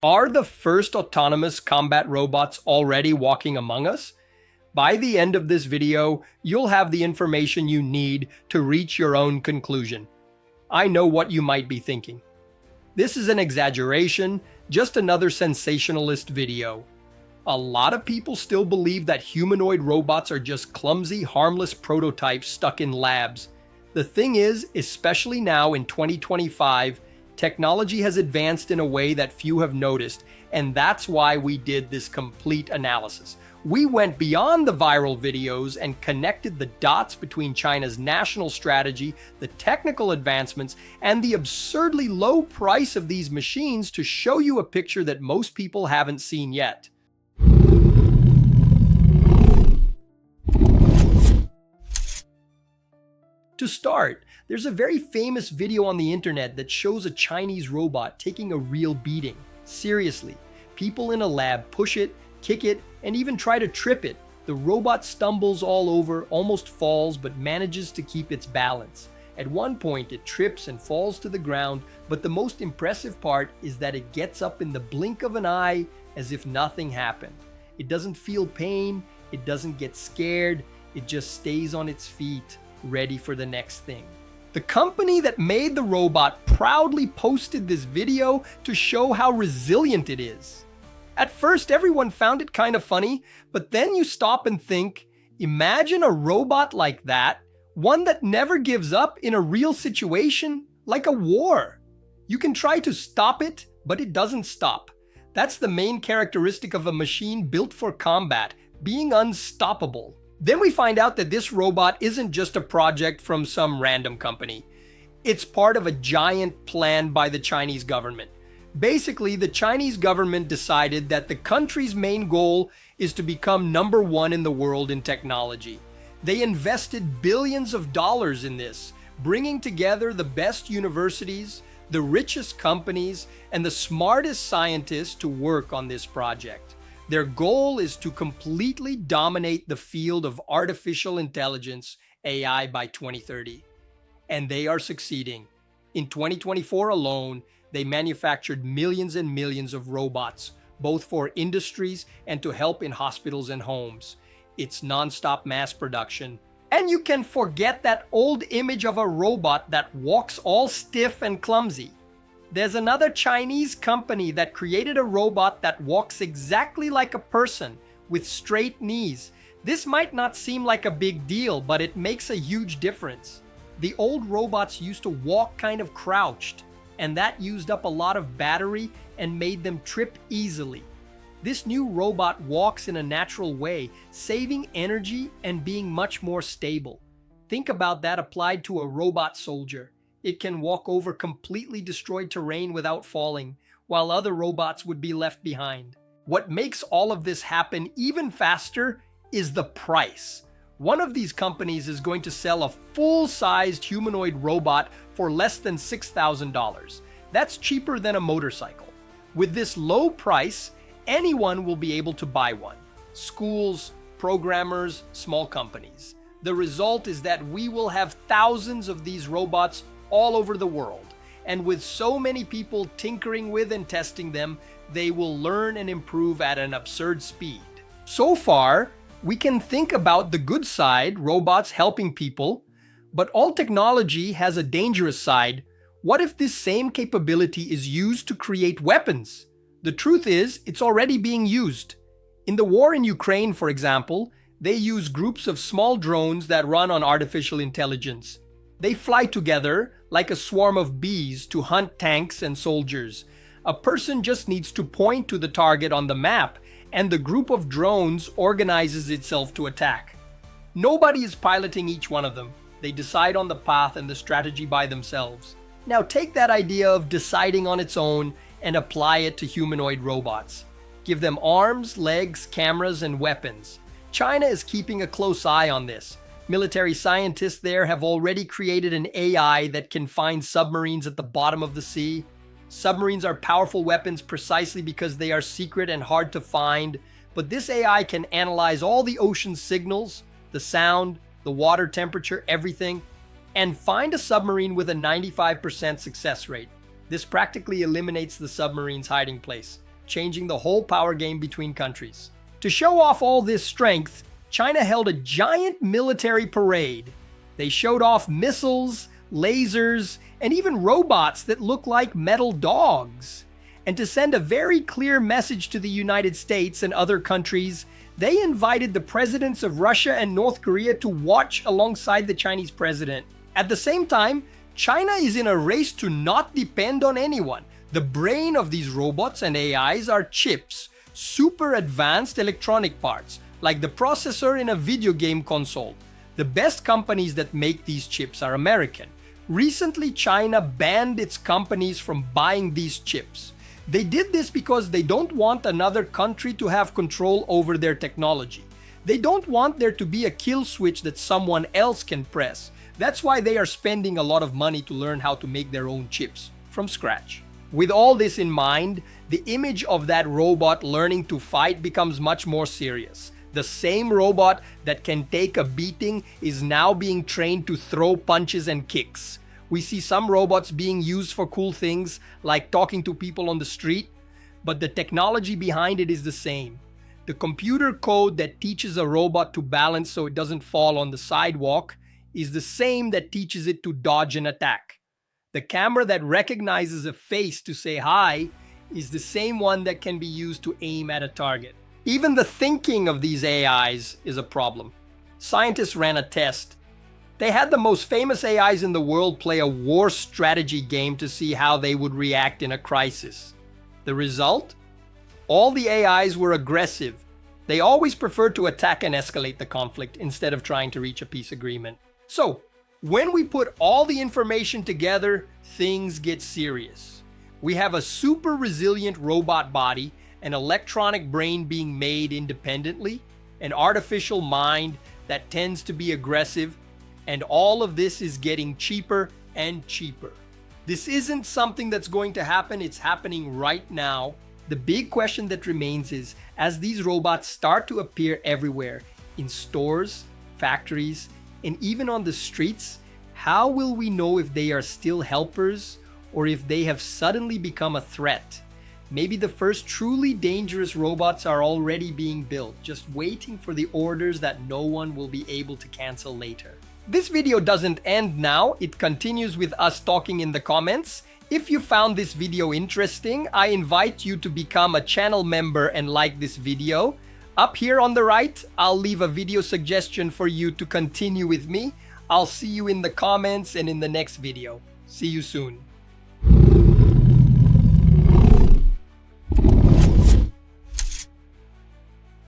Are the first autonomous combat robots already walking among us? By the end of this video, you'll have the information you need to reach your own conclusion. I know what you might be thinking. This is an exaggeration, just another sensationalist video. A lot of people still believe that humanoid robots are just clumsy, harmless prototypes stuck in labs. The thing is, especially now in 2025, technology has advanced in a way that few have noticed, and that's why we did this complete analysis. We went beyond the viral videos and connected the dots between China's national strategy, the technical advancements, and the absurdly low price of these machines to show you a picture that most people haven't seen yet. To start, there's a very famous video on the internet that shows a Chinese robot taking a real beating. Seriously, people in a lab push it, kick it, and even try to trip it. The robot stumbles all over, almost falls, but manages to keep its balance. At one point, it trips and falls to the ground, but the most impressive part is that it gets up in the blink of an eye as if nothing happened. It doesn't feel pain, it doesn't get scared, it just stays on its feet, ready for the next thing. The company that made the robot proudly posted this video to show how resilient it is. At first, everyone found it kind of funny, but then you stop and think, imagine a robot like that, one that never gives up in a real situation, like a war. You can try to stop it, but it doesn't stop. That's the main characteristic of a machine built for combat, being unstoppable. Then we find out that this robot isn't just a project from some random company. It's part of a giant plan by the Chinese government. Basically, the Chinese government decided that the country's main goal is to become #1 in the world in technology. They invested billions of dollars in this, bringing together the best universities, the richest companies, and the smartest scientists to work on this project. Their goal is to completely dominate the field of artificial intelligence, AI, by 2030. And they are succeeding. In 2024 alone, they manufactured millions and millions of robots, both for industries and to help in hospitals and homes. It's non-stop mass production. And you can forget that old image of a robot that walks all stiff and clumsy. There's another Chinese company that created a robot that walks exactly like a person, with straight knees. This might not seem like a big deal, but it makes a huge difference. The old robots used to walk kind of crouched, and that used up a lot of battery and made them trip easily. This new robot walks in a natural way, saving energy and being much more stable. Think about that applied to a robot soldier. It can walk over completely destroyed terrain without falling, while other robots would be left behind. What makes all of this happen even faster is the price. One of these companies is going to sell a full-sized humanoid robot for less than $6,000. That's cheaper than a motorcycle. With this low price, anyone will be able to buy one. Schools, programmers, small companies. The result is that we will have thousands of these robots all over the world. And with so many people tinkering with and testing them, they will learn and improve at an absurd speed. So far, we can think about the good side, robots helping people, but all technology has a dangerous side. What if this same capability is used to create weapons? The truth is, it's already being used. In the war in Ukraine, for example, they use groups of small drones that run on artificial intelligence. They fly together like a swarm of bees to hunt tanks and soldiers. A person just needs to point to the target on the map, and the group of drones organizes itself to attack. Nobody is piloting each one of them. They decide on the path and the strategy by themselves. Now take that idea of deciding on its own and apply it to humanoid robots. Give them arms, legs, cameras, and weapons. China is keeping a close eye on this. Military scientists there have already created an AI that can find submarines at the bottom of the sea. Submarines are powerful weapons precisely because they are secret and hard to find, but this AI can analyze all the ocean signals, the sound, the water temperature, everything, and find a submarine with a 95% success rate. This practically eliminates the submarine's hiding place. changing the whole power game between countries. To show off all this strength, China held a giant military parade. They showed off missiles, lasers, and even robots that look like metal dogs. And to send a very clear message to the United States and other countries, they invited the presidents of Russia and North Korea to watch alongside the Chinese president. At the same time, China is in a race to not depend on anyone. The brain of these robots and AIs are chips, super advanced electronic parts, like the processor in a video game console. The best companies that make these chips are American. Recently, China banned its companies from buying these chips. They did this because they don't want another country to have control over their technology. They don't want there to be a kill switch that someone else can press. That's why they are spending a lot of money to learn how to make their own chips from scratch. With all this in mind, the image of that robot learning to fight becomes much more serious. The same robot that can take a beating is now being trained to throw punches and kicks. We see some robots being used for cool things, like talking to people on the street, but the technology behind it is the same. The computer code that teaches a robot to balance so it doesn't fall on the sidewalk is the same that teaches it to dodge an attack. The camera that recognizes a face to say hi is the same one that can be used to aim at a target. Even the thinking of these AIs is a problem. Scientists ran a test. They had the most famous AIs in the world play a war strategy game to see how they would react in a crisis. The result? All the AIs were aggressive. They always preferred to attack and escalate the conflict instead of trying to reach a peace agreement. So, when we put all the information together, things get serious. We have a super resilient robot body, an electronic brain being made independently, an artificial mind that tends to be aggressive, and all of this is getting cheaper and cheaper. This isn't something that's going to happen, it's happening right now. The big question that remains is, as these robots start to appear everywhere, in stores, factories, and even on the streets, how will we know if they are still helpers or if they have suddenly become a threat? Maybe the first truly dangerous robots are already being built, just waiting for the orders that no one will be able to cancel later. This video doesn't end now, it continues with us talking in the comments. If you found this video interesting, I invite you to become a channel member and like this video. Up here on the right, I'll leave a video suggestion for you to continue with me. I'll see you in the comments and in the next video. See you soon.